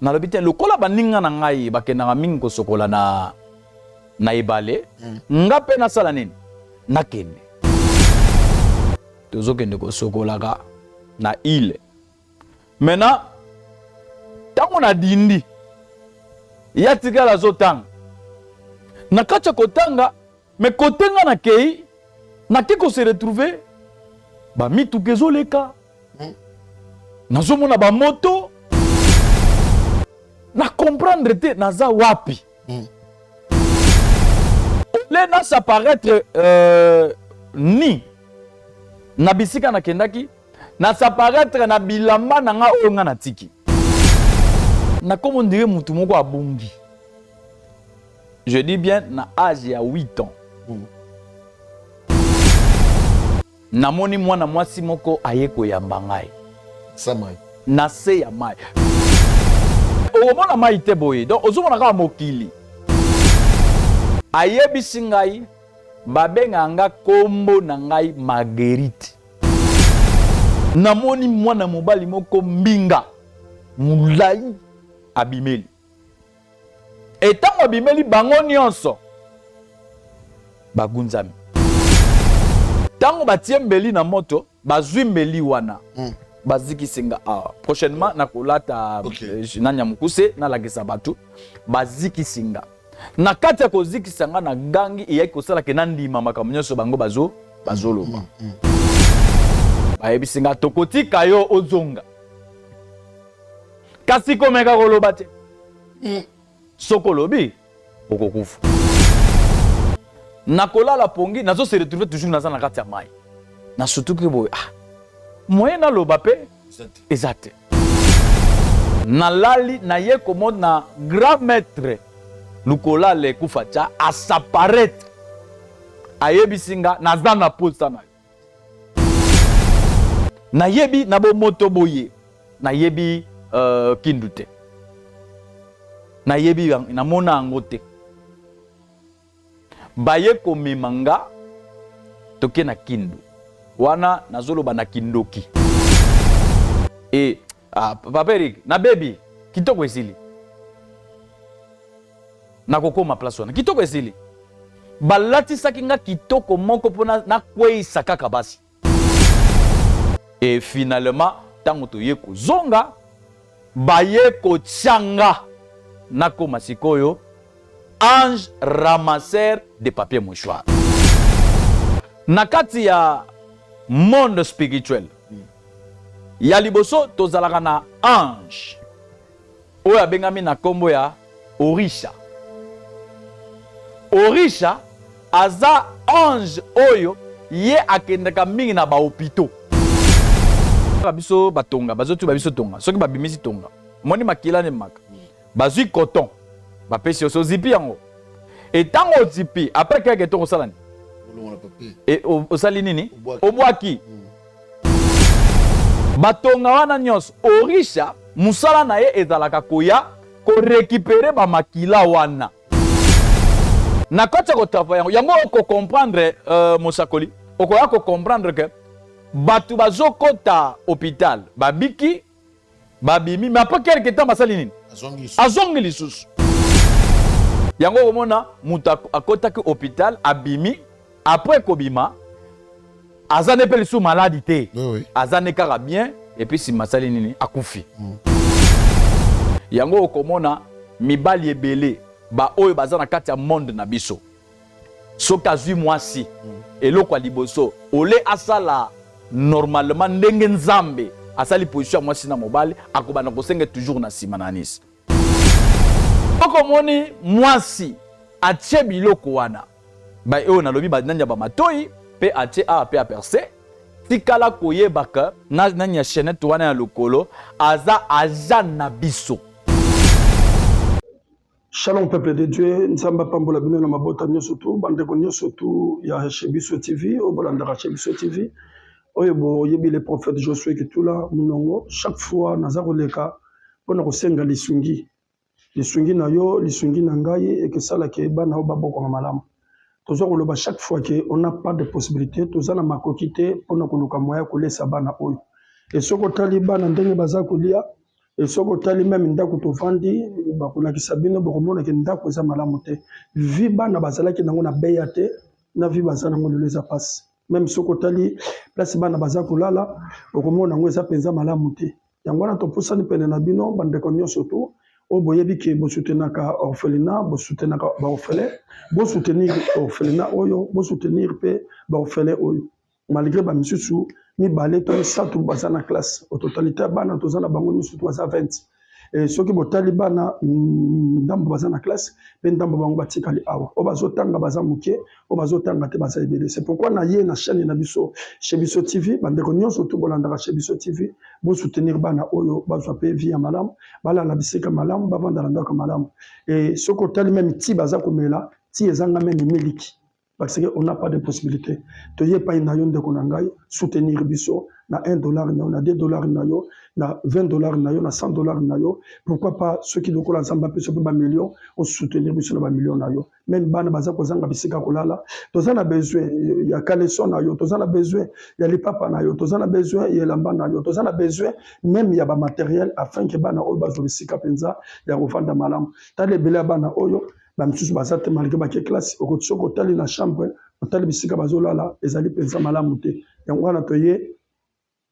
na lobite lokola baninga na ngai bakendanga mingi kosokola na ebale nga pe nasala nini nakende tozokende kosokolaka na ile maintenant tango na dindi ya tikala zotanga na kati ya kotanga me kotenga na kei nake ko se retrouver bamituka ezoleka nazomona bamoto na comprendre te naza wapi le na s'apparaître ni na bisika na kendaki na s'apparaître na bilamba na nga oyo nga na tiki na comme on dirait mutu moko abungi je dis bien na âge ya 8 ans namoni mwana mwasi moko aye koyamba ngai samai na se ya mai omona mai te boye donc ozomona kaka mokili ayebisi ngai babenga nga kombo na ngai Marguerite namoni mwana mobali moko mbinga mulai abimeli etango abimeli bango nyonso bagunzami tango batie mbeli na moto bazwi mbeli wana bazikisinga prochainement nakolata nanya mukuse nalakisa batu bazikisinga na kati ya kozikisanga na gangi eyaki kosala ke na ndima makambo nyonso bango bazoloba bayebisinga tokotika yo ozonga kasi komeka koloba te sokolobi okokufa nakolala pongi nazo se retrouver toujours naza na kati ya mai na surtout que boy moyen naloba pe ezate nalali naye komona grand maître lukola le kufacha asapparaître ayebisinga naza na posta na nayebi na bo moto boye nayebi kindu te nayebi namona yango te baye komemanga toke na kindu wana nazoloba na kindoki papa Eric na baby kitoko esili na kokoma place wana kitoko esili balatisaki nga kitoko moko mpona nakweisa kaka basi et finalement tango toye kozonga baye kotianga nakoma sikoyo ange ramasseur de papier mouchoir na kati ya monde spirituel ya liboso tozalaka na ange oyo abengami na kombo ya Orisha Orisha aza ange oyo ye akendaka mingi na bahopito biso batonga bazotu babiso tonga soki babimisi tonga moni makila ne maka bazwi coton bapesi oso zipi yango etango ozipi après quelque temps osala ni et osali nini obwaki batonga wana nyonso Orisha musala na ye ezalaka koya korécupérer bamakila wana na kati ya kotrava yango okocomprendre mosakoli okoya kocomprendre ke bato bazokota hôpital babiki babimi mais après quelque temps basali nini azongi lisusu yango omona mutu akotaki hôpital abimi après kobima azane pe lisu maladi te azane kaka bien et puis sima sali nini akufi yango okomona mibali ebele ba oyo baza na kati ya monde na biso soki azwi mwasi eloko ya liboso ole asala normalement ndenge nzambe asali position ya mwasi na mobali akobana kosenga toujours na sima na anisi okomoni mwasi atie biloko wana ba oyo nalobi bananya bamatoi pe atie a pe aperce tikala koyebaka nani ya chaînette wana ya lokolo aza agent na biso. Shalom peuple de Dieu, Nzamba Pambola Bino na mabota nyoso tu, bandeko nyoso tu ya Chebiso TV, obolandaka Chebiso TV. Oyebo yebi le prophète Josué Kitula munongo chaque fois nazaroleka pona kosenga lisungi. Lisungi na yo, lisungi na ngai et que ça la ke bana obaboko na malamu. Tozo koloba chaque fois que on n'a pas de possibilité, toza na makokité pona koluka moya kolesa bana oyo. Et soko taliba na ndenge baza kolia et ce que tu même ndako to vandi bakolakisa bino bokomona ke ndako eza malamu te vi bana bazalaki nango na beya te na vi baza nango lelo eza pasi même ce que tali place bana baza kolala bokomona nango eza mpenza malamu te yango wana topusani pene na bino bandeko nyonso to oyo boyebi ke bosoutenaka orphelinat bosoutenaka baorphelin bosoutenir orphelinat oyo bosoutenir mpe baorphelin oyo malgré bamisusu mibale to misato baza na classe au totalité ya bana toza na bango nyonso to baza 20 soki botali bana ndambo baza na classe mpe ndambo bango batikali awa oyo bazotanga baza moke oyo bazotanga te baza ebele c'est pourquoi na ye na chaîne na biso chez biso tv bandeko nyonso to bolandaka chez biso tv bosoutenir bana oyo bazwa mpe vie ya malamu balala bisika malamu bavanda na ndako malamu et soki otali meme ti baza komela ti ezanga meme miliki parce qu'on n'a pas de possibilité. Tu n'as pas de soutenir biso na $1, na $2, na $20, na $100. Pourquoi pas ceux qui doivent ensemble peuvent pas millions, on soutenir biso na millions nayo. Même bana baza kozanga bisika kolala, tozana besoin il y a caleçon nayo, tozana besoin il y a les papa nayo, tozana besoin il y a lamba nayo, tozana besoin même il y a ba matériel afin que bana oyo bazo bisika penza ya kovanda malamu. Tale bela bana oyo bamisusu baza te malgré bake classe okotisi okotali na chambre otali bisika bazolala ezali mpenza malamu te yango wana toye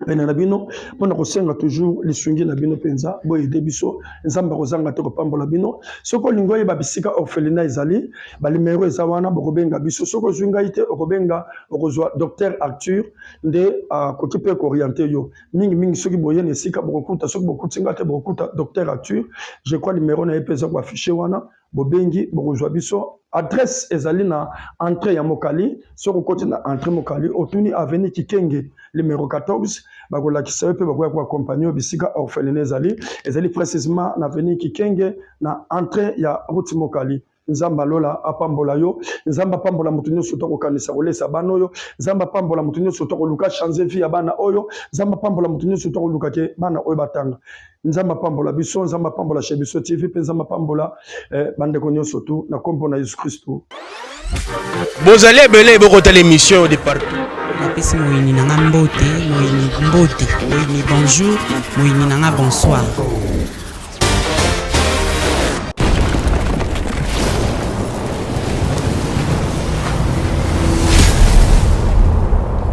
pene na bino mpona kosenga toujours lisungi na bino mpenza boyede biso nzambe akozanga te kopambola bino soki olingi oyeba bisika orphelinat ezali balimero eza wana bokobenga biso soki ozwi ngai te okobenga okozwa docteur Arthur nde akoki mpe kooriente yo mingimingi soki boye na esika bokokuta soki bokuti nga te bokokuta docteur Arthur je crois limero na ye mpe eza koafishe wana bobengi bokozwa biso adresse ezali na entrée ya Mokali soki okoti na entrée Mokali otuni avenue Kikenge numéro 14 bakolakisa yo mpe bakoya koaccompagne bisika orphelinat ezali précisément na avenue Kikenge na entrée ya route Mokali nzamba lola apambola yo nzamba pambola mutu nyonso to kokanisa kolesa bana oyo nzamba pambola mutu nyonso to koluka changer vie ya bana oyo nzamba pambola mutu nyonso to koluka ke bana oyo batanga nzamba pambola biso nzamba pambola chez biso TV pe nzamba pambola bandeko nyonso to na kombo na Yesu Kristo bozali ebele bokota l'émission de partout napesi moyini nanga mbote moyini bonjour moyini nanga bonsoir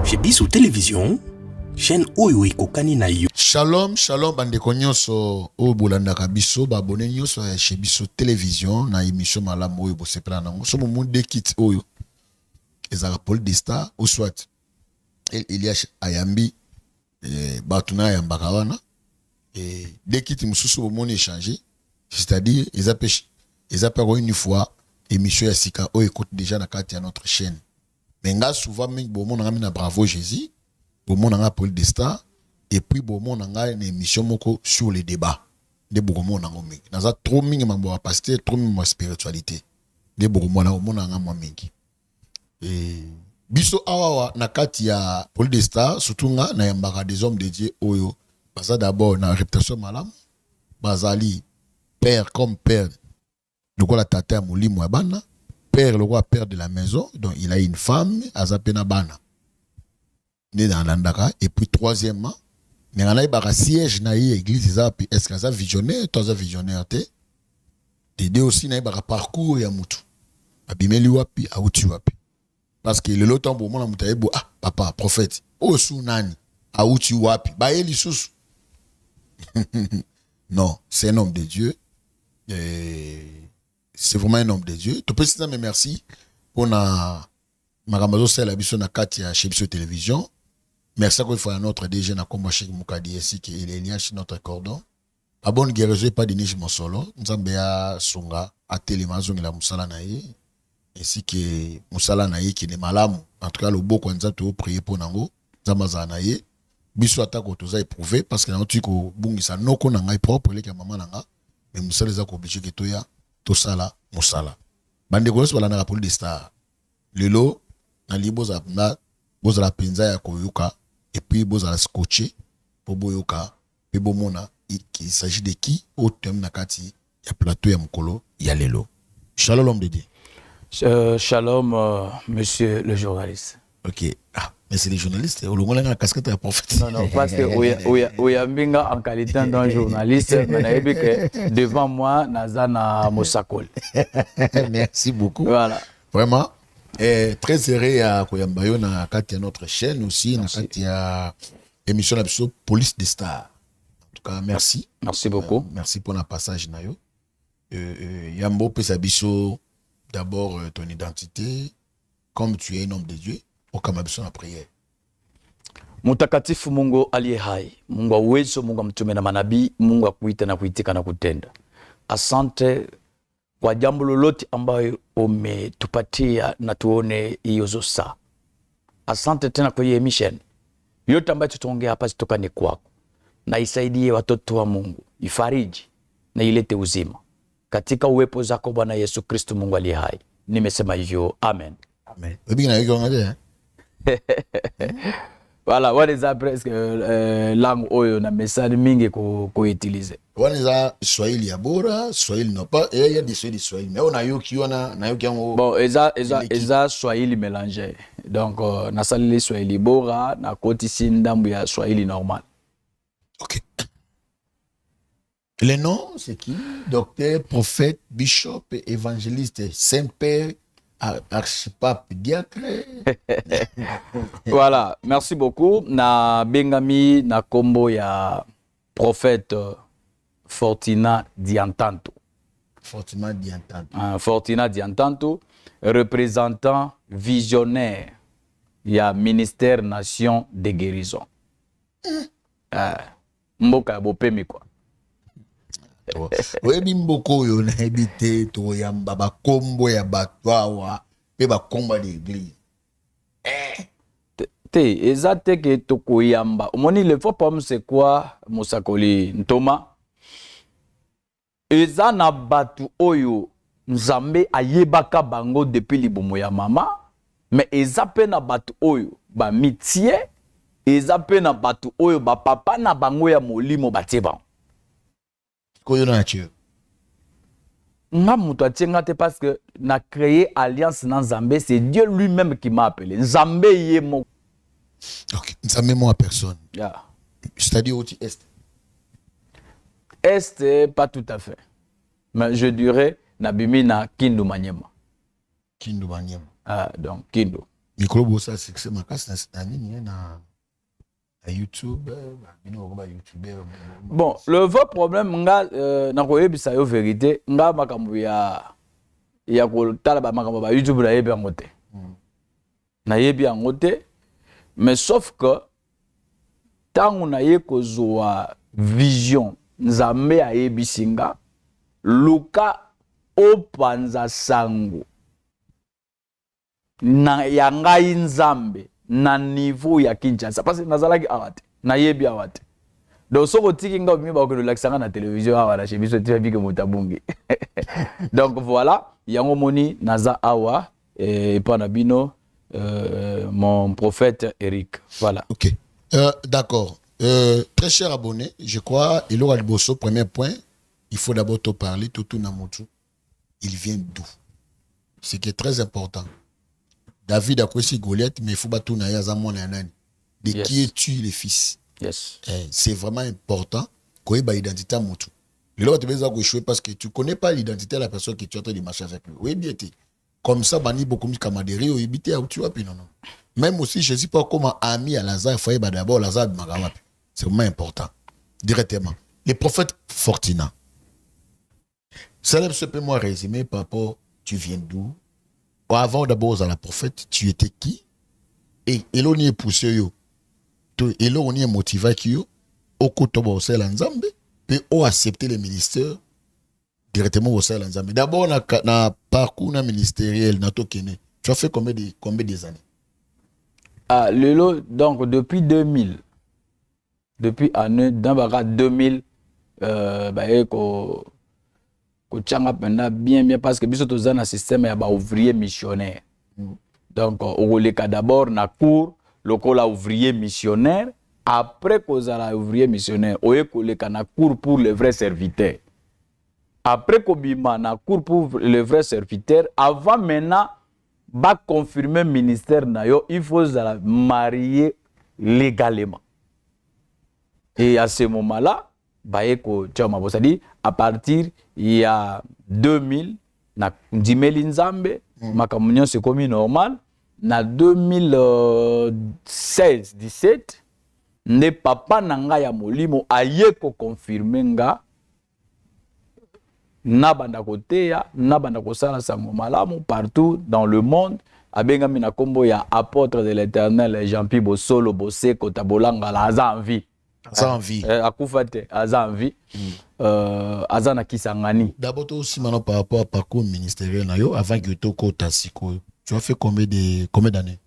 chez biso télévision chaîne oyo ekokani na yo. Shalom, shalom bandeko nyonso oyo bolandaka biso babone nyonso ya chez biso télévision na émission malamu oyo bosepela nango so momunde kit oyo ezaka Paul Desta ou soit Elias Ayambi batuna ayambaka wana de kit mususu bomone échanger c'est-à-dire eza pas une fois émission ya sika oyo écoute déjà na kati ya notre chaîne mais nga souvent mingi bomona na Bravo Jésus bomona Paul Desta et puis bomona une émission moko sur les débats de bomona mingi naza trop mingi mambo ya pasteur trop mingi ma spiritualité de bomona mingi et biso awa na kati ya Paul Desta surtout nga na yambaka des hommes de Dieu oyo baza d'abord na réputation malam bazali père comme père donc la tata ya molimo ya bana père le roi père de la maison donc il a une femme azapena bana né dans l'andaka et puis troisièmement mais on a eu siège na église zapi est-ce que ça visionnaire toi ça visionnaire te t'aider aussi na eu parcours ya mutu abimeli wapi auti wapi parce que le lotan pour moi na mutaebo ah papa prophète osu nani auti wapi ba eli susu non c'est un homme de Dieu c'est vraiment un homme de Dieu. Tu peux dire mais merci pour na Maramazo c'est la biso na Katia chez biso télévision. Merci encore une fois à notre DG na komba Cheikh Mukadi ainsi que Elias notre cordon. A bonne guérison pas de niche mon solo. Nzambe ya songa a telemazo la musala na ye ainsi que musala na ye qui est malamu. En tout cas le beau kwanza to prier pour nango nzambaza na ye. Biso atako toza éprouvé parce que na tiko bungisa noko na ngai propre le ka maman nanga mais musala za ko obligé que toya tosala musala bande konos bala na Paul Desta lelo na liboza na bozala penza ya koyuka et puis bozala scotché pour boyoka pe bomona il s'agit de qui au thème na kati ya plateau ya mukolo ya lelo. Shalom l'homme de Dieu. Shalom monsieur le journaliste. OK. Mais c'est les journalistes. On a la casquette de la prophète. Non, parce que Oyambinga en qualité d'un journaliste, que devant moi, Nazana Mosakol. Merci beaucoup. Voilà. Vraiment. Et très heureux à Koyambayo, na notre chaîne aussi, na émission la Police des Stars. En tout cas, merci. Merci beaucoup. Merci pour le passage. Yambo Pesabiso, d'abord ton identité, comme tu es un homme de Dieu, au Kamabiso la prière. Mutakatifu Mungu aliye hai, Mungu wa uwezo, Mungu wa mtume na manabii, Mungu wa kuita na kuitika na kutenda. Asante kwa jambo lolote ambayo umetupatia na tuone hiyo saa. Asante tena kwa hiyo mission. Yote ambayo tutaongea hapa zitokane kwako. Na isaidie watoto wa Mungu, ifariji na ilete uzima. Katika uwepo zako Bwana Yesu Kristo Mungu aliye hai. Nimesema hivyo. Amen. Amen. Voilà, what is presque langue oyo na message mingi ko utiliser. Waneza Swahili ya bora, Swahili no pas, et il y a des Swahili. Mais on a yo qui yango. Bon, eza Swahili mélangé. Donc na salili Swahili bora na koti sindambu ya Swahili normal. OK. Les noms, c'est qui? Docteur, prophète, bishop, évangéliste, Saint-Père, archipape, diacre. Voilà, merci beaucoup. Na bengami na kombo ya prophète Fortina Diantanto. Fortina Diantanto. Fortina Diantanto, représentant visionnaire ya ministère nation de guérison. Mboka bopemi quoi. Webi mboko yo na ebite to yamba ba kombo ya batwawa pe ba komba de église. Te ezate ke toko yamba. Omoni le faux pomme c'est quoi Mosakoli Ntoma? Eza na batu oyo Nzambe ayebaka bango depuis libumu ya mama, mais eza pe na batu oyo ba mitie, eza pe na batu oyo ba papa na bango ya molimo bateba. Koyo na Dieu. Nga mutu atienga te parce que na créé alliance na Nzambe, c'est Dieu lui-même qui m'a appelé. Nzambe yé mo. OK, Nzambe mo à personne. Yeah. C'est-à-dire au est. Est pas tout à fait. Mais je dirais nabimi na Kindu Manyema. Kindu Manyema. Ah donc Kindu. Micro bossa c'est ma casse na nini na YouTube, bon, le vrai problème, nga na koyebisa yo vérité, nga makambo ya ko tala ba makambo ba YouTube na yebi angote. Na yebi angote, mais sauf que tangu na ye kozwa vision Nzambe ayebi singa luka opanza sango na yangai Nzambe na niveau ya Kinshasa parce que nazalaki awate na yebi awate donc soko tiki nga bimi ba ko laksanga na télévision awa na chebiso TV que motabungi. Donc voilà, yango moni naza awa et pana bino mon prophète Eric. Voilà. OK. D'accord. Très cher abonné, je crois il aura le bosso premier point, il faut d'abord te parler tout na motu. Il vient d'où? Ce qui est très important. David a connu Goliath, mais il faut battre de yes. Qui es-tu le fils? Yes. C'est vraiment important qu'on ait l'identité à Moutou. Le lot, tu vas jouer parce que tu ne connais pas l'identité de la personne que tu es en train de marcher avec lui. Oui, bien. Comme ça, bani beaucoup de camaraderie, ou éviter à où tu vas, puis non. Même aussi, je ne sais pas comment ami à Lazare, il faut d'abord Lazare de Magawapi. C'est vraiment important. Directement. Les prophètes Fortina. Célèbre ce peu moi résumé par rapport, tu viens d'où? Avant d'abord à la prophète, tu étais qui? Et l'on y est poussé yo. Et l'on y est motivé qui yo. Au côté de la Nzambe. Puis on accepté le ministère directement au sein de la Nzambe. D'abord, na parcours ministériel, na tokene. Tu as fait combien des années? Ah, Lelo, donc depuis 2000. Depuis année, dans 2000, bien parce que biso toza na système ya ba ouvrier missionnaire. Donc au cas d'abord na cours lokola ouvrier missionnaire, après kozala ouvrier missionnaire oye koleka na cours pour le vrai serviteur. Après kobima na cours pour le vrai serviteur, avant maintenant ba confirmer ministère na yo, il faut la marier légalement. Et à ce moment-là, baeko tchama bosadi à partir il y a 2000 na ndimeli nzambe makamunyo c'est comme normal na 2016 17 ne papa nanga ya molimo ayeko confirmer nga na banda koteya na banda kosala sango malamu partout dans le monde abengami na kombo ya apôtre de l'Éternel Jean-Pierre Bosolo Boseko Tabolanga la aza en vie. Aza en vie. Akufate aza en vie. Aza na kisangani. D'abord aussi maintenant par rapport à parcours ministériel na yo avant que tu kota siko. Tu as fait combien d'années?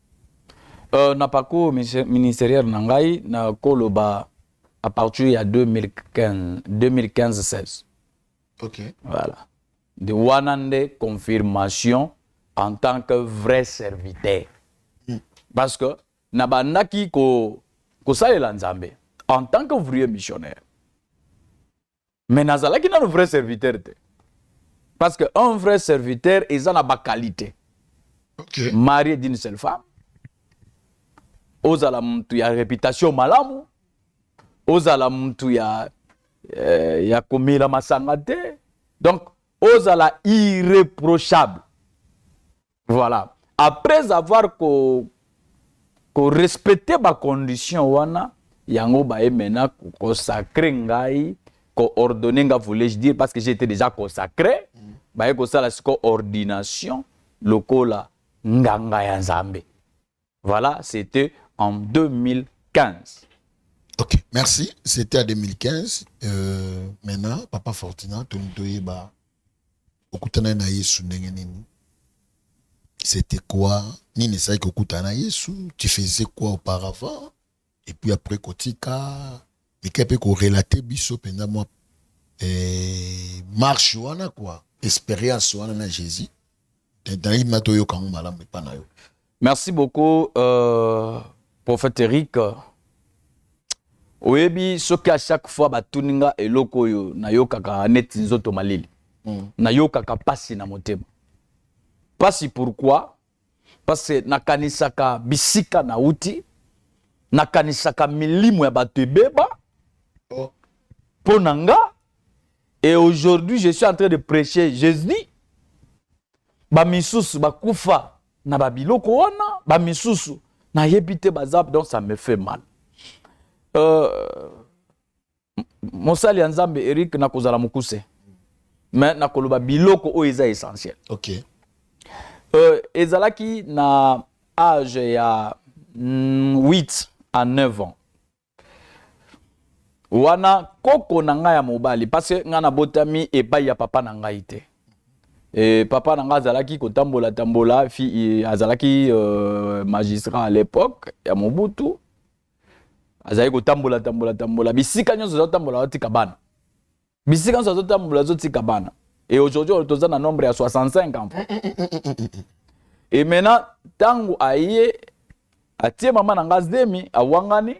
Na parcours ministériel na ngai na koloba à partir ya 2015-16. OK. Voilà. De wanande confirmation en tant que vrai serviteur. Parce que nabandaki ko salela nzambe en tant que ouvrier missionnaire. Mais nazalaki na vrai serviteur te. Parce que un vrai serviteur est en ba qualité. OK. Marié d'une seule femme. Ozala mtu ya réputation malamu. Ozala mtu ya komila masanga te. Donc ozala irréprochable. Voilà. Après avoir respecté ma condition wana yango ba emena consacré ngai ko ordonner nga voulais-je dire parce que j'étais déjà consacré ba ko sala siko ordination lokola nganga ya nzambe. Voilà, c'était en 2015. OK, merci. C'était en 2015. Maintenant, Papa Fortuna, okutana na Yesu ndenge nini? C'était quoi? Nini sai kokutana Yesu? Tu faisais quoi auparavant? Et puis après kotika, et qu'après ko relater biso pendant moi marche wana quoi, expérience wana na Jésus. Dans imato yo kangu malamu pa na yo. Merci beaucoup prophète Eric. Oyebi soki à chaque fois batuninga eloko yo na yo kaka neti nzoto malili. Na yo kaka pasi na motema. Pasi pourquoi? Parce que nakanisaka bisika na uti, nakanisaka milimu ya bato ebeba. Ponanga. Et aujourd'hui, je suis en train de prêcher Jésus. Ba misusu bakufa na babiloko wana, ba misusu na yebite bazap, donc ça me fait mal. Mosali ya Nzambe Eric na kozala mukuse. Mais na koloba biloko o eza essentiel. OK. Ezalaki na âge ya 8 à 9 ans. Wana koko na ngai ya mobali parce que nga na botami epai ya papa na ngai te. Et papa na ngai azalaki kotambola fi azalaki magistrat à l'époque ya Mobutu. Azalaki kotambola bisika nyonso zotambola otika bana. Bisika nyonso zotambola zotika bana. Et aujourd'hui, on est en nombre à 65 ans. Et maintenant, tango aye, atie maman nanga zdemi, awangani,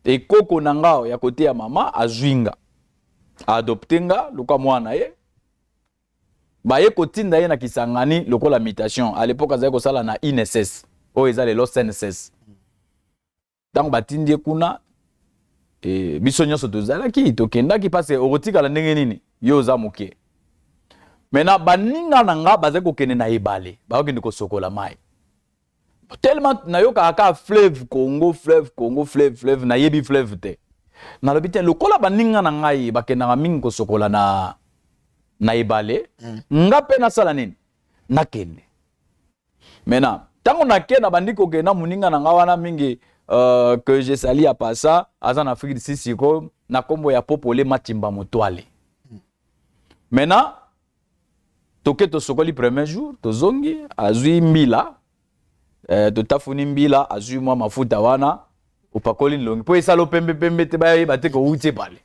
et koko nanga ya kote ya mama, azuinga. Adoptenga, luka mwana ye. Baye kotinda ye na kisangani, loko la mutation. À l'époque, azaye kosala na INSS. O eza le los NSS. Tango batindi kuna, et biso nyonso tozalaki, tokendaki, parce que orotika la ndenge nini, yo za muke. Maintenant, baninga nanga baze kokene na ebale, bakokende kosokola mai. Tellement na yo kaka fleuve Congo, na yebi fleuve te. Na lobite lokola baninga nanga yi bakenda mingi kosokola na ebale, nga pe na sala nini? Na kende. Maintenant, tango na kenda bandiko kena muninga nanga wana mingi que je sali à passa, azan Afrique d'ici siko na kombo ya popole Matimba Motwale. Maintenant, toke to sokoli premier jour, to zongi, azui mbila, to tafuni mbila, azui mwa mafuta wana, upakoli nlongi. Po esalo pembe te baye bateko uti pale.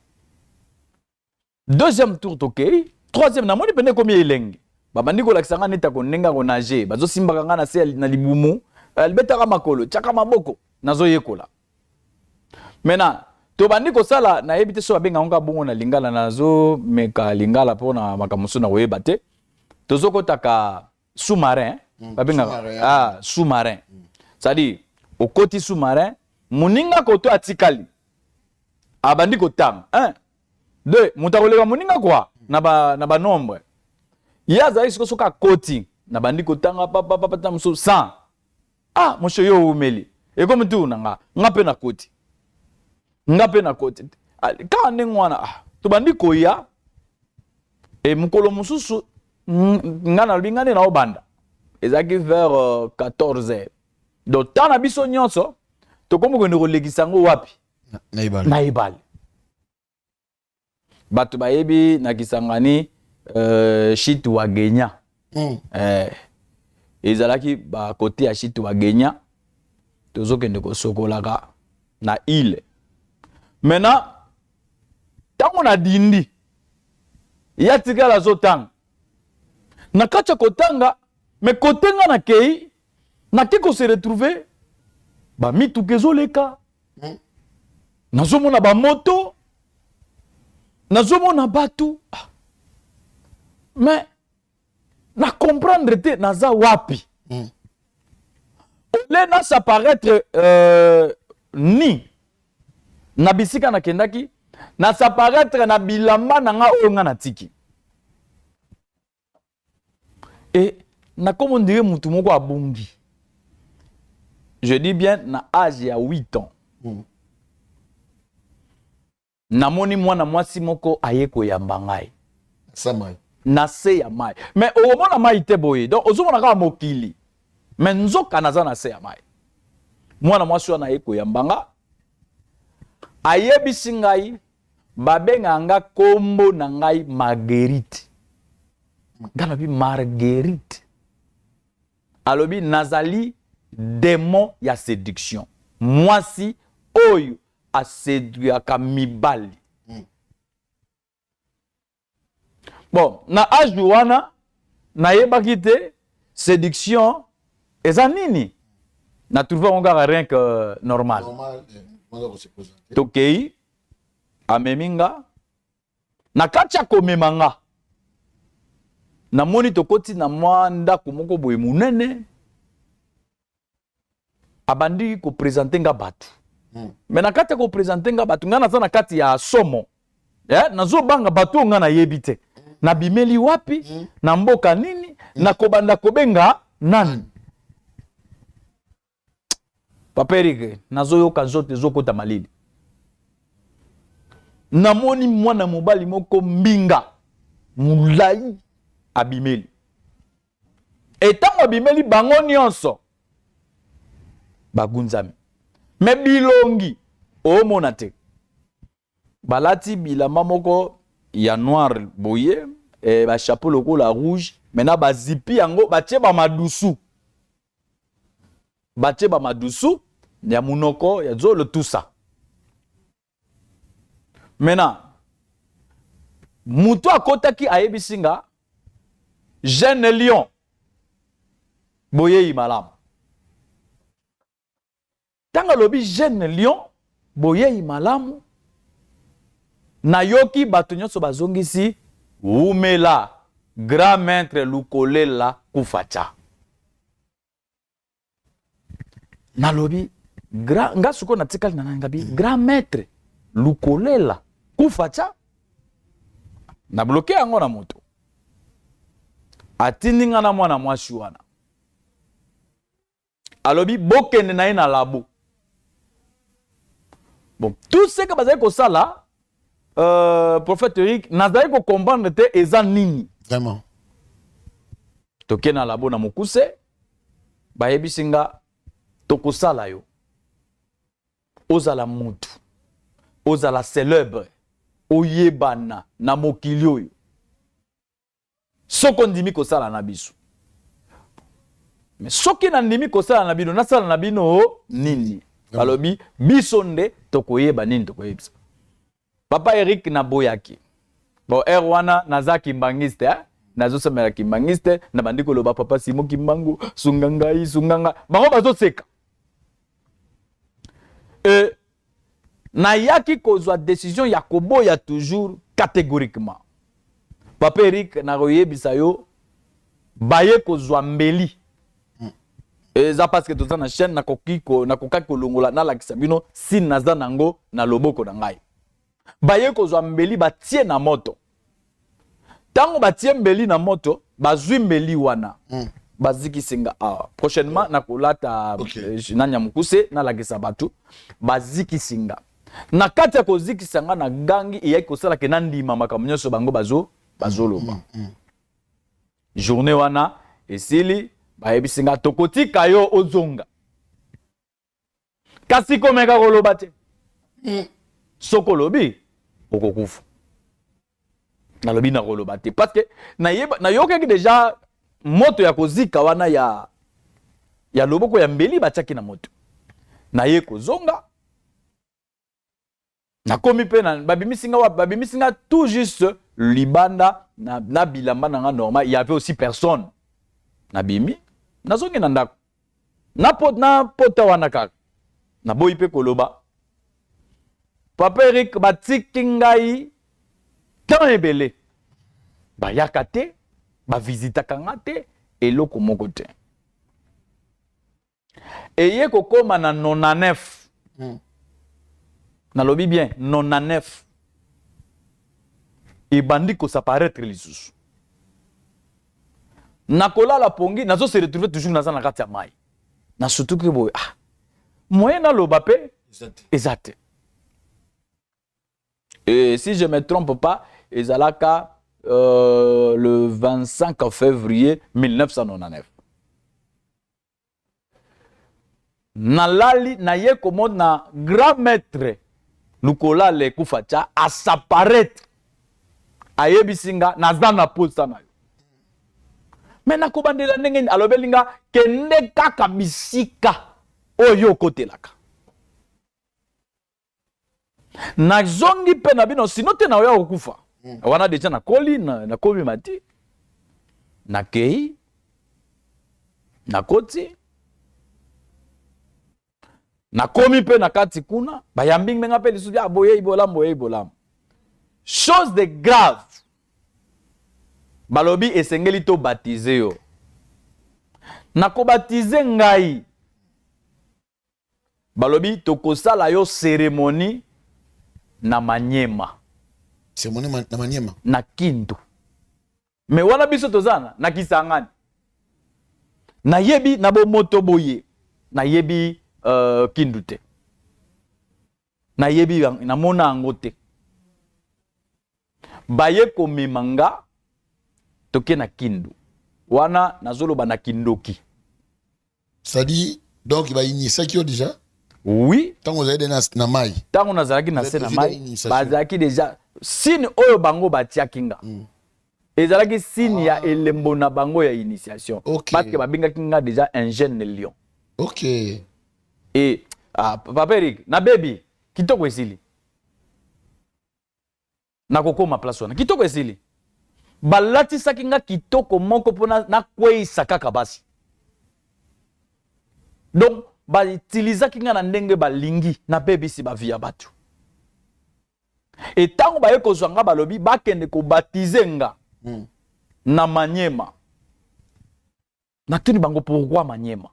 Deuxième tour toke, troisième namoni pende komi elengi. Babandiko lakisanga neta konenga ko nager, bazo simbaka nga na se na libumu, albetaka makolo, tchaka maboko, nazo yekola. Maintenant, to bandiko sala na yebite so abenga onga bongo na lingala nazo meka lingala pona makamusu na weba te. Tozoko taka sous-marin babenga sous-marin. C'est-à-dire au côté sous-marin muninga koto atikali abandi kotanga 1 2 mutakoleka muninga kwa na ba nombre yaza isiko soka koti na bandi kotanga papa tamso 100 monsieur yo umeli e comme tu nanga ngape na koti ka ndengwana to bandi koya e mukolo mususu ngana lingane na obanda ezaki vers 14h donc tana biso nyonso to komo ko ndolekisa ngo wapi na ibale bato bayebi na kisangani shit wa Genya ezalaki ba côté ya shit wa Genya tozokende ko sokolaka na ile maintenant tango na dindi ya tikala zotanga na kacha kotanga me kotenga na kei na kiko se retrouver ba mitukezo leka nazomona ba moto nazomona batu mais na comprendre te naza wapi ole na s'apparaître ni na bisika na kendaki na s'apparaître na bilamba na nga oyo nga na tiki et na comme on dirait mutu moko abungi je dis bien na âge ya 8 ans namoni mwana mwasi moko aye koyamba ngai samai na se ya mai mais omona mai te boye donc ozomona kaka mokili mais nzoka naza na se ya mai mwana mwasi wana aye koyamba nga ayebisi ngai babenga nga kombo na ngai Marguerite ngana Marguerite alobi nazali démon ya séduction mwasi oyo a séduire mibali. Bon, na âge wana na yebaki te séduction eza nini na trouver on rien que normal. Tokei ameminga na kacha komemanga na moni tokoti na mwanda komoko boye munene abandi ko présenter nga batu. Mais na kati ko présenter nga batu ngana za na kati ya somo. Nazo banga batu ngana yebite. Na bimeli wapi? Na mboka nini? Na kobanda kobenga nani? Papa Eric, nazo yoka nzote zokota malili. Namoni mwana mobali moko mbinga mulai abimeli. Etango abimeli bango nyonso bagunzami. Me bilongi omona te. Balati bilamba moko ya noir boye ba chapeau lokola rouge mena ba zipi yango batie ba madusu. Batie ba madusu ya munoko ya zolo tout ça. Mena mutu akotaki ayebisinga jeune lion boye imalamu. Tanga lobi jeune lion boye imalamu na yoki bato nyonso bazongisi umela grand maître lukolela kufacha na lobi nga suko na tikali na ngabi grand maître lukolela kufacha na bloqué yango na moto atindinga na mwana mwasi wana alobi bokende na ye na labo. Bon, tout ce que bazali ko sala prophète Eric nazali ko comprendre te eza nini vraiment toke na labo na mokuse bayebisinga tokosala yo ozala mutu ozala célèbre oyebana na mokili oyo soko ndimi kosala na biso mais soki na ndimi kosala na bino nasala na bino nini alobi biso nde tokoyeba nini tokoyebisa. Papa Eric na boyaki bon wana nazaki mbangiste nazo semela kimbangiste na bandiko loba papa Simo Kimbangu sunganga bango bazoseka na yaki kozwa décision ya koboya toujours catégoriquement. Papa Eric na royebisa yo baye kozwa mbeli eza parce que toza na chaîne nakoki kolongola nalakisa bino si naza nango na loboko na ngai baye kozwa mbeli batie na moto tango batie mbeli na moto bazwi mbeli wana bazikisinga prochainement nakolata nanya mukuse nalakisa batu bazikisinga na kati ya kozikisanga na gangi eyaki kosala ke nandima makambo nyonso bango bazoloba journée wana esili bayebisinga tokotika yo ozonga kasi komeka koloba te soko lobi okokufa nalobi na koloba te parce que nayokaki déjà moto ya kozika wana ya loboko ya mbeli batiaki na moto naye kozonga nakomi pe babimisinga tout juste libanda na bilamba nanga normal il y avait aussi personne nabimi nazongi na ndako na pota wana kaka naboyi pe koloba papa Eric batiki ngai temps ebele bayaka te bavisitaka nga te eloko moko te eye kokoma na 99 nalobi bien 99 ebandi kosapparaître lisusu nakolala pongi nazo se retrouver toujours naza na kati ya mai na surtout que boy moyen naloba pe ezate et si je me trompe pas ezalaka le 25 février 1999 nalali naye komona grand maître lukola le kufacha asapparaître ayebisinga naza na posa na yo mais nakobandela ndenge alobelinga kende kaka bisika oyo kotelaka nazongi pe na bino sino te na oya kokufa wana deja nakoli nakomi mati nakei nakoti nakomi pe na kati kuna bayambi ngenga pe lisusu boye ibolam chose de grave balobi esengeli to baptiser yo nakobaptiser ngai balobi tokosala yo cérémonie na Manyema cérémonie na Manyema na Kindu me wana biso tozana na Kisangani nayebi na bomoto boye nayebi Kindu te nayebi namona yango te baye komemanga toke na Kindu wana nazoloba na Kindoki ça dit donc il va initier qui déjà oui tango zaide na mai tango nazalaki na se na mai bazalaki déjà signe oyo bango batiaki nga ezalaki signe ya elembo na bango ya initiation parce que babengaki nga déjà un jeune lion et papa Eric na baby kitoko esili nakokoma place wana kitoko esili balatisaki nga kitoko moko mpona nakweisa kaka basi donc baitilizaki nga na ndenge balingi na bebisi bavia batu etango baye kozwa nga balobi bakende kobatize nga na Manyema natuni bango pourquoi Manyema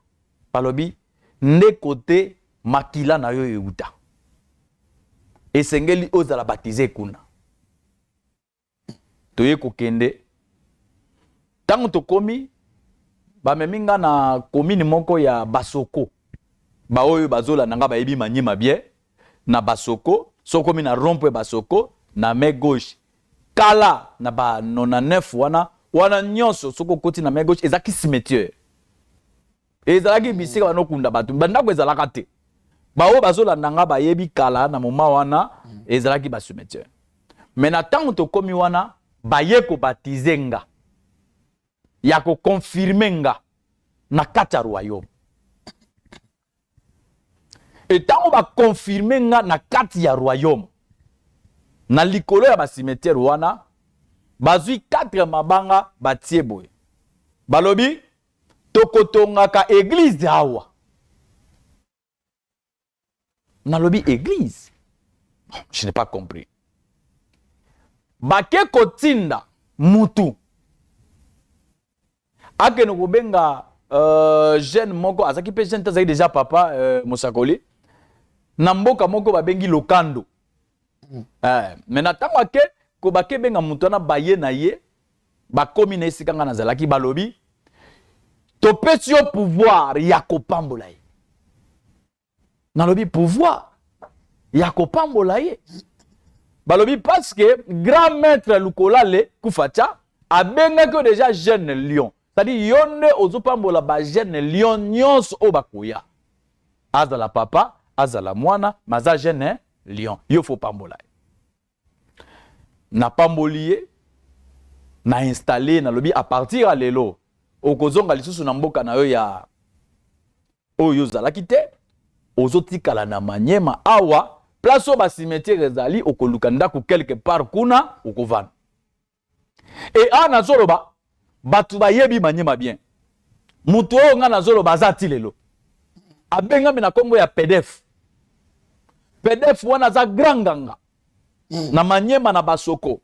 balobi nde kote makila na yo euta esengeli ozala batize kuna toye kokende tango tokomi bameminga na commune moko ya Basoko baoyo bazola nanga bayebi Manyema bien na Basoko sokomi na rompwe Basoko na main gauche kala na ba 99 wana nyonso soko koti na main gauche ezaki cimetière ezalaki bisika banokunda batu bandako ezalaka te baoyo bazola nanga bayebi kala na moma wana ezalaki ba cimetière mais na tango tokomi wana baye ko baptiser nga ya ko confirmer nga na kati ya royaume etango ba confirmer nga na kati ya royaume na likolo ya ba cimetière wana bazui 4 mabanga batie boye balobi tokotongaka église awa nalobi église je n'ai pas compris bake kotinda mutu akene kobenga jeune moko azaki pe jeune tazaki déjà papa Mosakoli na mboka moko babengi Lokando. Mais na tango ake ko bake benga mutu na baye na ye bakomi na esika nga nazalaki balobi topesi yo pouvoir ya kopambola ye. Nalobi pouvoir ya kopambola ye. Balobi parce que grand maître Lukolale Kufacha a bengaki déjà jeune lion. C'est-à-dire yonde ozopambola ba jeune lion nyonso o bakoya. Azala papa, azala mwana, maza jeune lion. Yo faut pambola. Na pambolier na installé na lobi à partir à lelo okozonga lisusu na mboka na yo ya oyo zalaki te ozotikala na Manyema awa place au cimetière ezali okoluka ndako quelque part kuna okovana. Et ana zoloba batu bayebi Manyema bien. Mutu oyo nga na zoloba azati lelo. Abengami na kombo ya PDF. PDF wana za granganga. Na Manyema na Basoko.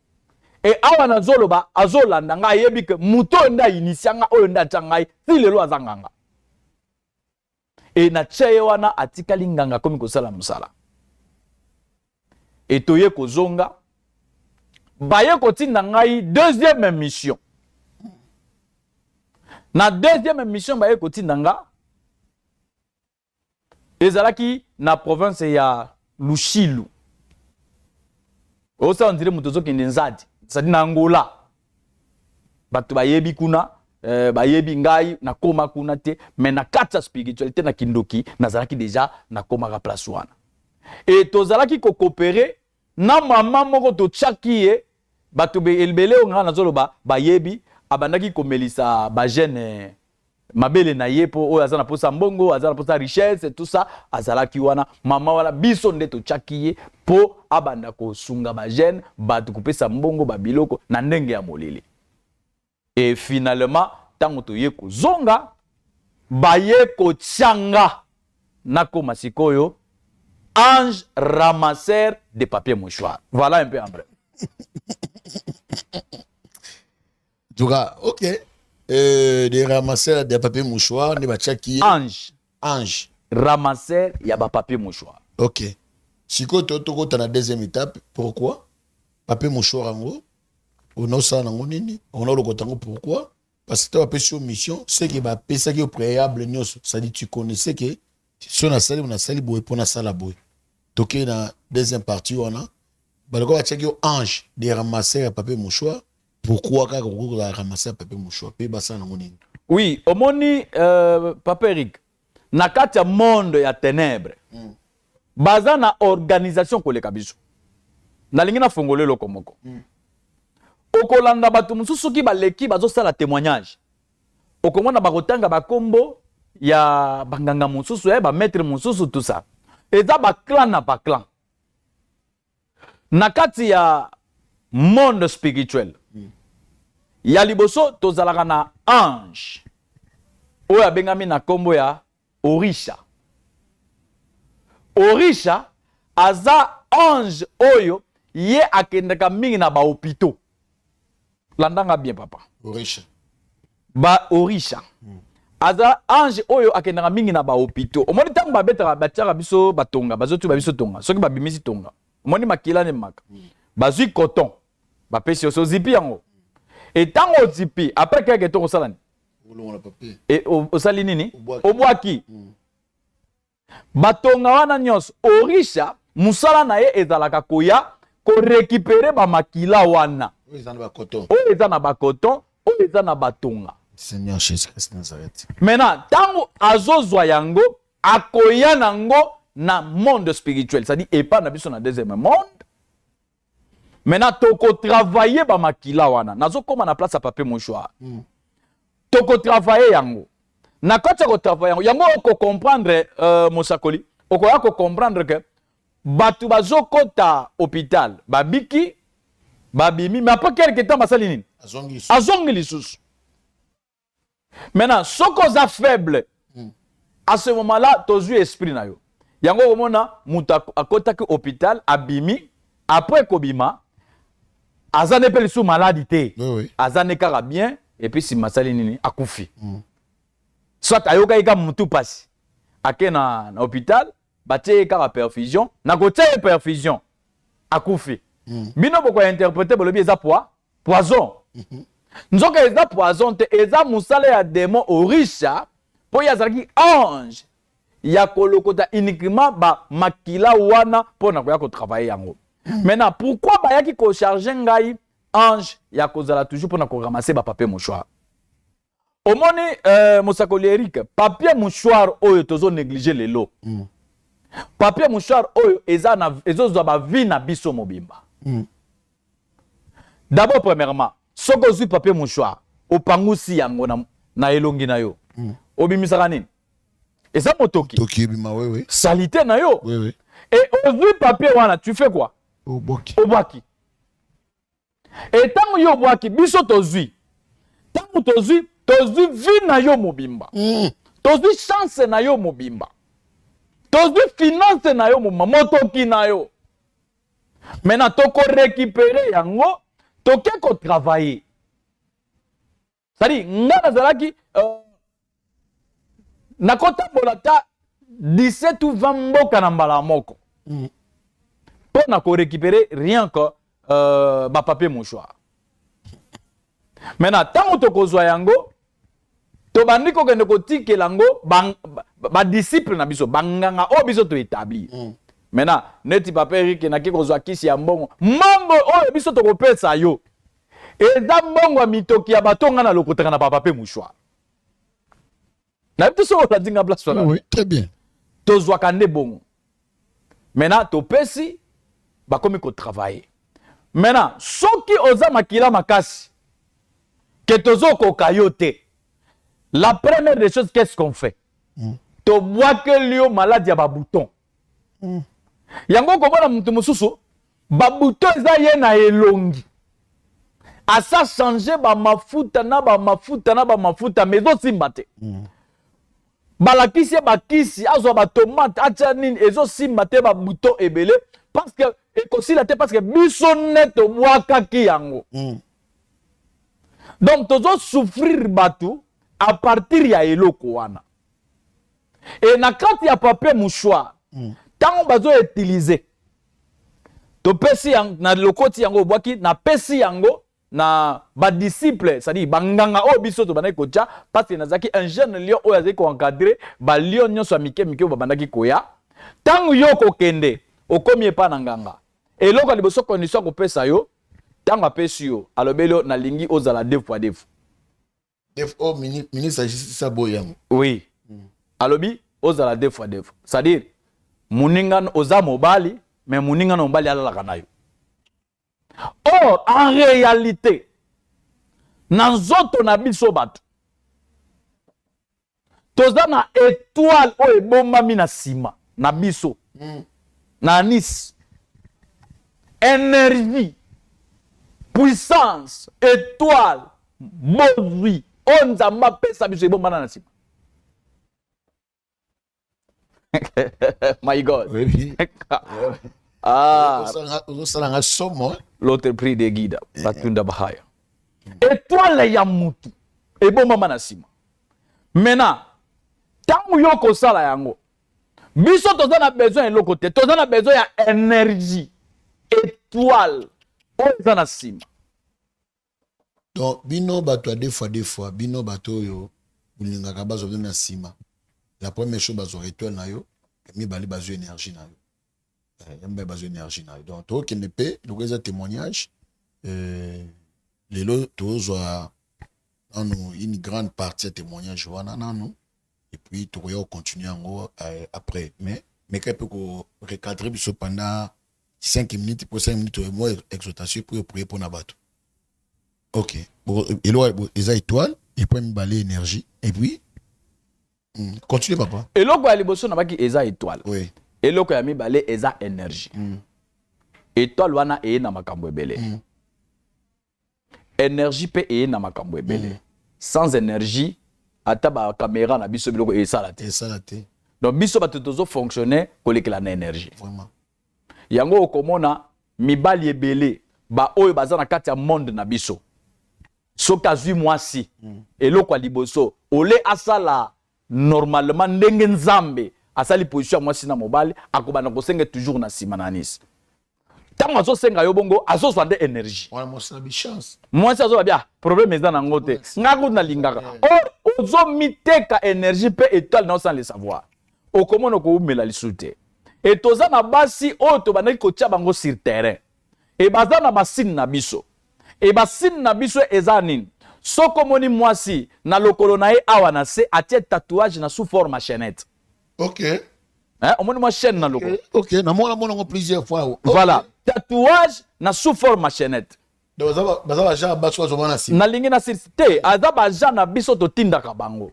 Et awa na zoloba azolanda nga yebi ke mutu nda initianga oyo nda changai si lelo azanganga. Et na cheye wana atikali nganga komi kosala musala. Et toye kozonga baye kotinda ngai deuxième mission. Na deuxième mission baye kotinda nga ezalaki na province ya Lushilu. Osa on dirait mutozo kende nzadi. Sadi na Angola. Batu bayebi kuna bayebi ngai na koma kuna te mais na kata spiritualité na kindoki nazalaki déjà na koma ka place wana. Et tozalaki ko coopérer na mama moko to chakie batu be elbele nga na zoloba bayebi abandaki komelisa ba jeune mabele na yepo oyo azana posa mbongo azana posa richesse et tout ça azalaki wana mama wala biso nde to chakie po abanda ko sunga ba jeune batu kopesa mbongo ba biloko na ndenge ya molili. Et finalement tango to ye ko zonga baye ko changa nako masikoyo ange ramasseur de papier mouchoir. Voilà un peu en bref. Ok. Des ramasseurs de papier mouchoir, ne bachaki. Ange. Ange. Ramasseur, il y a pas papier mouchoir. Ok. Si tu as la deuxième étape, pourquoi? Papier mouchoir en haut. On a ça en nini. On a le coton pourquoi? Parce que tu as fait sur mission, c'est que bah ça qui est préalable, ça dit tu connaissais que si on a sali boy pour na sala boy. Donc na deuxième partie on a bah le gars check yo ange de ramasser papier mouchoir. Pourquoi quand on a ramassé papier mouchoir pe basa na nini? Oui, omoni Papa Eric. Na kati ya monde ya ténèbres. Baza na organisation koleka biso. Na lingi na fongole lokomoko. Okolanda batu mususu ki baleki bazosala témoignage. Okomona bakotanga bakombo ya banganga mususu ba maître mususu tout ça. Eza ba clan na ba clan. Na kati ya monde spirituel. Ya liboso tozalaka na ange. Oyo abengami na kombo ya Orisha. Orisha aza ange oyo ye akendaka mingi na ba hôpitaux. Landanga bien papa. Orisha. Ba Orisha. Aza ange oyo akendaka mingi na ba hôpitaux. Omoni tango ba betaka batiaka biso batonga, bazotu ba biso tonga. Soki ba bimisi tonga. Omoni makila ne maka. Bazui coton. Ba pesi oso zipi yango. Et tango zipi après quelques temps osalani. Et osali nini? Obwaki. Batonga wana nyos Orisha musala na ye ezalaka koya ko récupérer ba makila wana. Oyo ezana ba coton. Oyo ezana ba coton, oyo ezana batonga. Seigneur Jésus-Christ Nazareth. Maintenant, tango azozwa yango akoya nango na monde spirituel, c'est-à-dire et pas na biso na deuxième monde. Maintenant, toko travailler ba makila wana. Nazo koma na place à papier mouchoir. Toko travailler yango. Na kota ko travailler yango ko comprendre Mosakoli. Okoya ko comprendre que batu bazokota hôpital, babiki, babimi, mais après quelque temps basali nini? Azongi lisusu. Maintenant, soko za faible. À ce moment-là, tozu esprit na yo. Yango omona muta akota ki hôpital abimi, après kobima azane pe lisu maladie te. Oui. Azane kara bien et puis si masali nini akufi. soit ayoka ika mutu pasi ake na hôpital batie ka perfusion na kote perfusion akufi bino boko interpréter bolobi eza poison nzoka eza poison te eza musala ya démon orisha po ya zalaki ange ya kolokota uniquement ba makila wana po na koya ko travailler yango maintenant pourquoi ba yaki ko charger ngai ange ya kozala toujours po na ko ramasser ba papier mouchoir omoni mosakoli Eric papier mouchoir oyo tozo négliger lelo papier mouchoir oyo eza na ezozwa ba vie na biso mobimba d'abord premièrement soko zui papier mouchoir opangusi yango na elongi na yo obimisaka nini eza motoki toki bima oui salité na yo oui et ozui papier wana tu fais quoi obwaki et tango yo obwaki biso tozui tango tozui vie na yo mobimba tozui chance na yo mobimba tozui finance na yo mobimba motoki na yo maintenant toko récupérer yango toke ko travailler c'est-à-dire nga nazalaki nakotambola ta 17 ou 20 mboka na mbala moko po na ko récupérer rien que ba papier mouchoir maintenant tango tokozwa yango tobandi kokende kotikela yango ba disciple na biso banganga o biso to établir maintenant neti papier Eric naki kozwa kisi ya mbongo oyo biso tokopesa yo eza mbongo ya mitoki ya batonga na lokotaka na papier mouchoir na biso la dinga place wana oui très bien tozwaka nde bongo maintenant topesi bakomi ko travailler maintenant soki oza makila makasi que tozokoka yo te la première des choses qu'est-ce qu'on fait tobwake lio maladie ya babouton yango komona mutu mosusu babouton eza ye na elongi asa changer bamafuta na bamafuta mais ezosimba te balakisi ye bakisi azwa batomate atya nini ezosimba te babouton ebele parce que ekosila te parce que biso ne tobwakaki yango donc tozosouffrir bato à partir ya eloko wana et na kati ya papier mouchoir tango bazo utiliser topesi na lokoti yango obwaki na pesi yango na ba disciple c'est-à-dire banganga o biso to banaki kocha parce que nazaki un jeune lion o yazaki ko encadrer ba lion nyonso mike ba bandaki koya tango yo kokende okomi epa na nganga eloko liboso condition ko pesa yo tango apesi yo alobelo na lingi ozala deux fois ministre justice aboyam oui alobi ozala deux fois c'est-à-dire muninga oza mobali mais muninga no mobali alalaka na yo. Or en réalité na nzoto na biso bato toza na étoile oyo ebombami na nsima na biso na Nice énergie puissance étoile bozwi oyo nzambe apesa biso ebombana na nsima. My God. Oui. L'autre prix de guida batunda bahaya étoile ya mutu ebombama na nsima. Maintenant tango yo kosala yango biso toza na besoin eloko te toza na besoin ya énergie étoile oyo eza na nsima. Donc bino bato deux fois bino bato oyo ulingaka bazwa na nsima. La première chose bazo étoile na yo mibali bazo énergie na yo. Yamba bazo énergie na yo. Donc to qui ne peut donc les témoignages les lots tozwa une grande partie de témoignages wana nanu et puis to yo continuer ngo après mais quand peut ko recadrer biso pendant 5 minutes pour 5 minutes moi exhortation pour prier pour na bato. OK. Bon et là les étoiles et puis mibali énergie et puis continue papa. Eloko ya liboso na baki eza étoile. Oui. Eloko ya mibale eza énergie. Étoile wana eye na makambo ebele. Énergie pe eye na makambo ebele. Sans énergie ata ba caméra na biso biloko esala te. Esala te. Donc biso bato tozo fonctionner kolekela na énergie. Vraiment. Yango okomona mibali ebele ba oyo baza na kati ya monde na biso. Soka zui mwasi eloko ya liboso ole asala normalement ndenge nzambe asali position moi sina mobali akobana kosenga toujours na simananisi tango azosenga yo bongo azozwa énergie on a mon chance moi ça zo bien problème eza na ngote ngako na lingaka ozo miteka énergie pe étoile non sans le savoir okomona ko umela lisute et toza na basi to banaki ko tia bango sur terrain et baza na basine na biso et basine na biso eza nini soko moni mwasi na lokolo na ye awa na se atie tatouage na sous forme chaînette. OK. Hein, on moni moi chaîne na lokolo. OK, na mona plusieurs fois. Okay. Voilà, tatouage na sous forme chaînette. Donc baza ja baso zo na si. Na lingi na te aza ba ja na biso to tinda ka bango.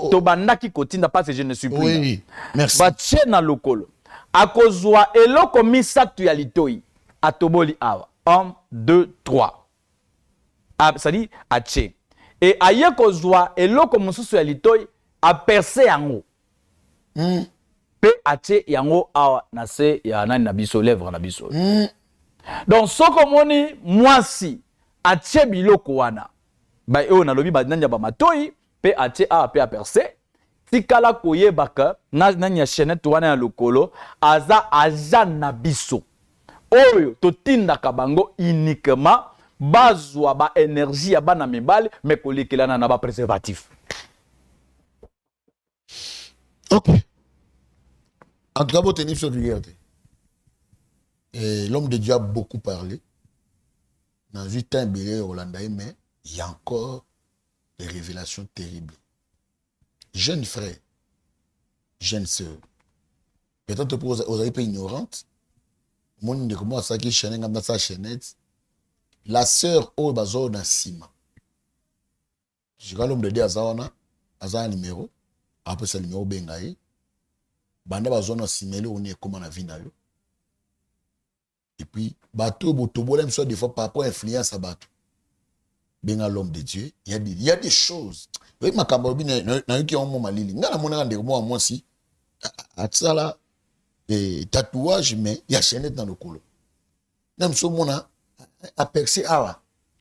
To bandaki ko tinda parce que je ne suis plus. Oui, merci. Ba chaîne na lokolo. Akozwa eloko misatu ya litoi. Atoboli awa. 1 2 3. Ça dit ache et aye kozwa eloko mususu ya litoi a percer yango pe ache yango awa na se ya nani na biso lèvre na biso donc soko moni mwasi ache biloko wana ba eo na lobi ba nanya ba matoi pe ache awa pe a percer tikala koyebaka na nani ya chaînette wana ya lokolo aza na biso oyo totindaka bango uniquement bazwa ba énergie ya bana mibali mais kolekelana na ba préservatif. OK. En tout cas, votre tenir sur regardez. Et l'homme de Dieu a beaucoup parlé. Dans 8 ans, il mais il y a encore des révélations terribles. Jeunes frères, jeunes sœurs, peut-être que vous avez pas ignorantes. Mon de comment ça qui chaîne dans sa chaînette. La sœur au bazo na sima. Je l'homme de Dieu a un numéro. Après c'est le numéro bengaï. Banda bazo na simele on est comment na vie na yo. Et puis bateau botobolem soit des fois par rapport à influence à bateau. Benga l'homme de Dieu, il y a des choses. Oui ma kambobi na yo qui on moma lili. Ngala mona ngande moi si atsala et tatouage mais il y a chaînette dans le colo. Nam so mona a percé awa.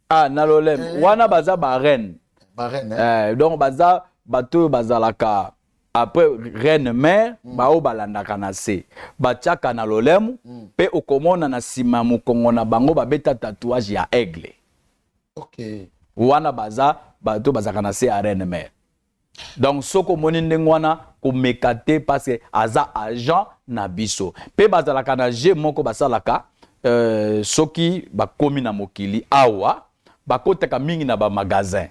Ah, nalolem. Wana baza ba reine. Ba reine. Donc baza bato bazalaka après reine mère bao balandaka na se. Batiaka nalolem pe okomona na sima mukongo na bango babeta tatouage ya aigle. OK. Wana baza bato bazaka na se ya reine mère. Donc soko moni ndengwana ko mekate parce que aza agent na biso. Pe bazalaka na je moko basalaka soki bakomi na mokili awa bakoteka mingi na ba magasin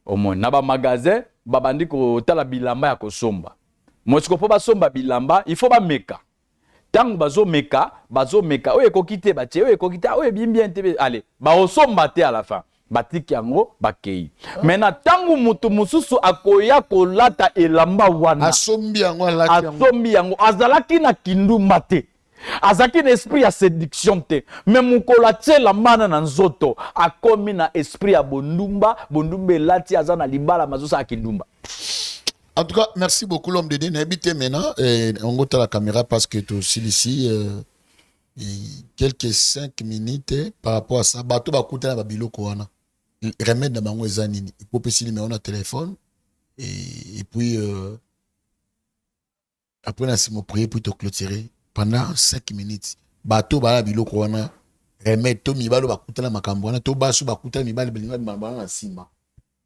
omoni na ba magasin babandi ko tala bilamba ya kosomba mosiko po basomba bilamba il faut ba meka tango bazo meka oye kokite batie oye kokite oye bien te allez ba osomba te à la fin batiki yango bakei mena tango mutu mususu akoya kolata elamba wana asombi yango azalaki na kindumba te azaki na esprit ya séduction te mais mukolo atiela mana na nzoto akomi na esprit ya bondumba elati aza na libala mazosa akindumba. En tout cas, merci beaucoup l'homme de Dieu. N'habitez maintenant on goûte la caméra parce que tu aussi ici quelques 5 minutes par rapport à ça bato bakuta na babilo ko wana remède na bango ezanini il faut passer numéro na téléphone et puis après na simo prier pour te clôturer pendant 5 minutes bato ba biloko wana remède to mibalo bakutana makambo wana to basu bakutana mibalo belinga mabana na sima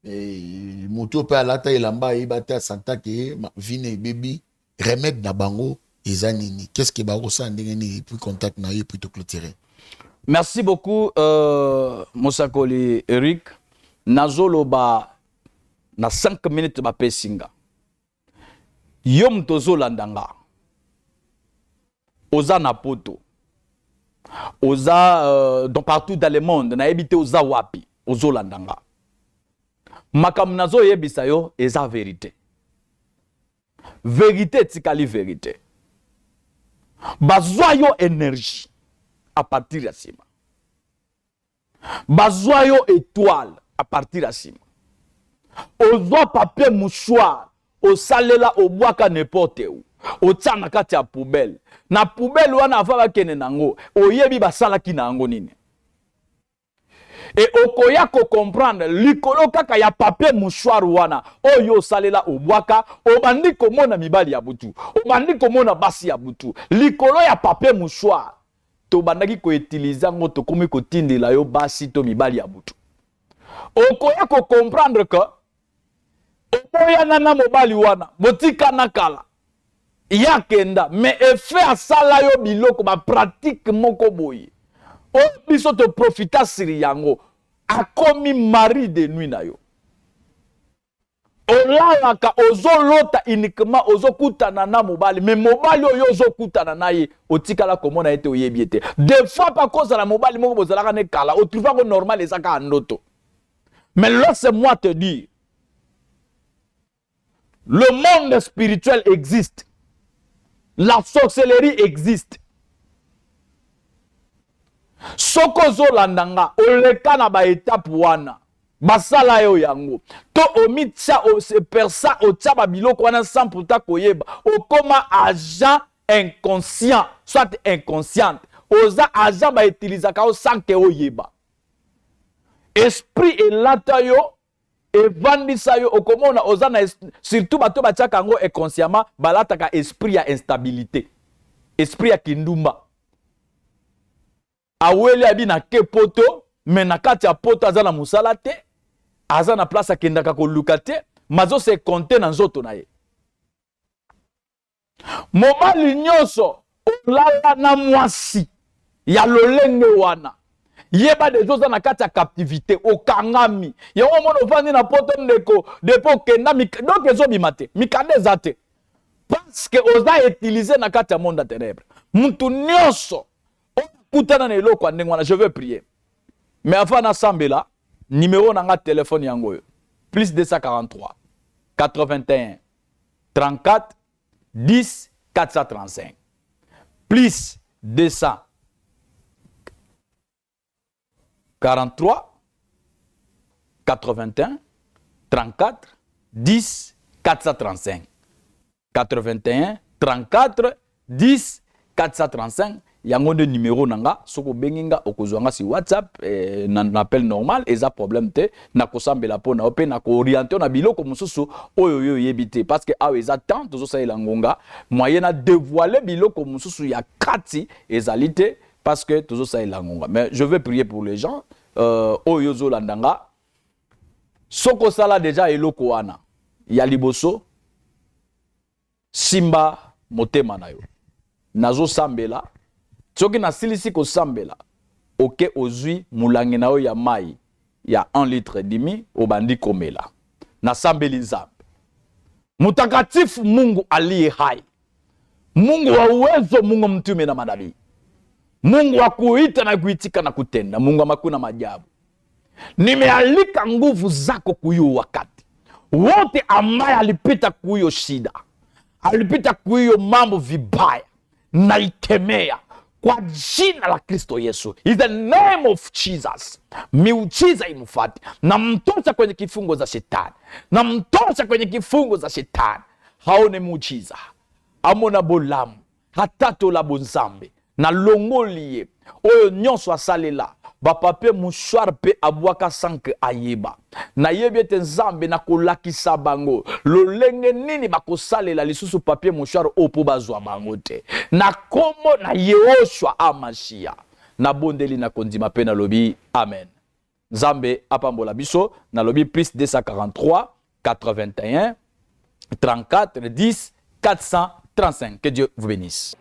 et moto pe alata elamba ibata santa ke vine baby remède na bango ezanini qu'est-ce que baro ça ndengeni puis contact na yo puis te clôturer. Merci beaucoup Mosakoli Eric nazoloba na 5 minutes ba pesinga yom tozolandanga oza na poto oza donc partout dans le monde na ebité oza wapi ozolandanga makambo nazo yebisa yo eza vérité tikali vérité bazwa yo énergie à partir ya sima bazwa yo étoile à partir ya sima ozwa papier mouchoir osalela obwaka n'importe où otia na kati ya poubelle na poubelle wana ava bakene nango oyebi basalaki na yango nini et okoya ko comprendre likolo kaka ya papier mouchoir wana oyo salela obwaka obandi komona mibali ya butu obandi komona basi ya butu likolo ya papier mouchoir to bandaki ko utiliser ngo to komi ko tindela yo basi to mibali ya butu okoya ko comprendre que oya nana mobali wana botika nakala ya kenda mais effet asala yo biloko ba pratique moko boye o biso to profita siri yango akomi mari de nuit na yo olalaka ozolota uniquement ozokutana na mobali mais mobali oyo ozokutana na ye otikala komona ete oyebi ete des fois pas cause la mobali moko bozalaka ne kala o trouva ko normal ezaka andoto mais laisse-moi te dire le monde spirituel existe la sorcellerie existe soko zolandanga oleka na ba étape wana basala yo yango to omitsa o se persa o taba biloko wana sans pourtant koyeba okoma agent inconscient soit inconsciente oza agent ba utiliser ka o sans que oyeba esprit elata yo evandisa yo okomona oza na surtout bato batiaka yango inconsciemment balataka esprit ya instabilité esprit ya kindumba awele abi na ke poto mais na kati ya poto aza na musala te aza na place akendaka koluka te mazo se compter na nzoto na ye mobali nyonso olala na mwasi ya lolenge wana yeba deja oza na kati ya captivité okangami yango omona ovandi na poto ndeko depo okenda donc ezobima te mikanda eza te parce que oza utiliser na kati ya monde ya ténèbre mutu nyonso okutana na eloko ya ndenge wana je veux prier mais avant nasambela numéro na nga téléphone yango yo plus 243 81 34 10 435 plus 243 81 34 10 435 81 34 10 435 yango de numéro nanga soko benginga okozwanga si WhatsApp na appel normal eza problème te na kosambela pona ope na ko orienter na biloko mususu oyo yo yebite parce que awe eza tant tozo salela ngonga moyen na dévoiler biloko mususu ya kati ezalite parce que tozo salela ngonga mais je vais prier pour les gens oyo zo landanga soko sala déjà eloko wana ya liboso simba motema na yo nazo sambela soki na silisi ko sambela oke ozwi mulangi na yo ya mai ya 1 litre demi obandi komela na sambeli nzambe mutakatifu Mungu aliye hai Mungu wa uwezo Mungu mtume na manabii Mungu wa kuita na kuitika na kutenda Mungu wa makuna majabu nimealika nguvu zako kuyo wakati wote ambaye alipita kuyo shida alipita kuyo mambo vibaya naikemea kwa jina la Kristo Yesu. In the name of Jesus. Miujiza imufati. Na mtosha kwenye kifungo za shetani. Na mtosha kwenye kifungo za shetani. Haone muujiza. Amona bolamu. Hatato la bonzambe. Na longolie. Oyo nyonso asalela. Bapape mouchoir pe abwaka sanke ayeba. Na yebiete nzambe na kolakisa bango. Lolenge nini bakosalela lisusu papier mouchoir opo bazwa bango te. Na komo na Yehoshua amashia. Na bondeli na kondima pe na lobi. Amen. Nzambe apambola biso. Na lobi plus 243 81 34 10 435. Que Dieu vous bénisse.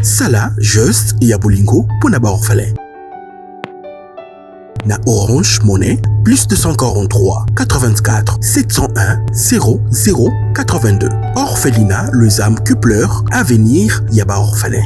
Sala juste ya bolingo pona ba orphelin. Na Orange Monnaie plus 243 84 701 00 82. Orphelinat Les Âmes Kupler, Avenir Yaba Orphelin.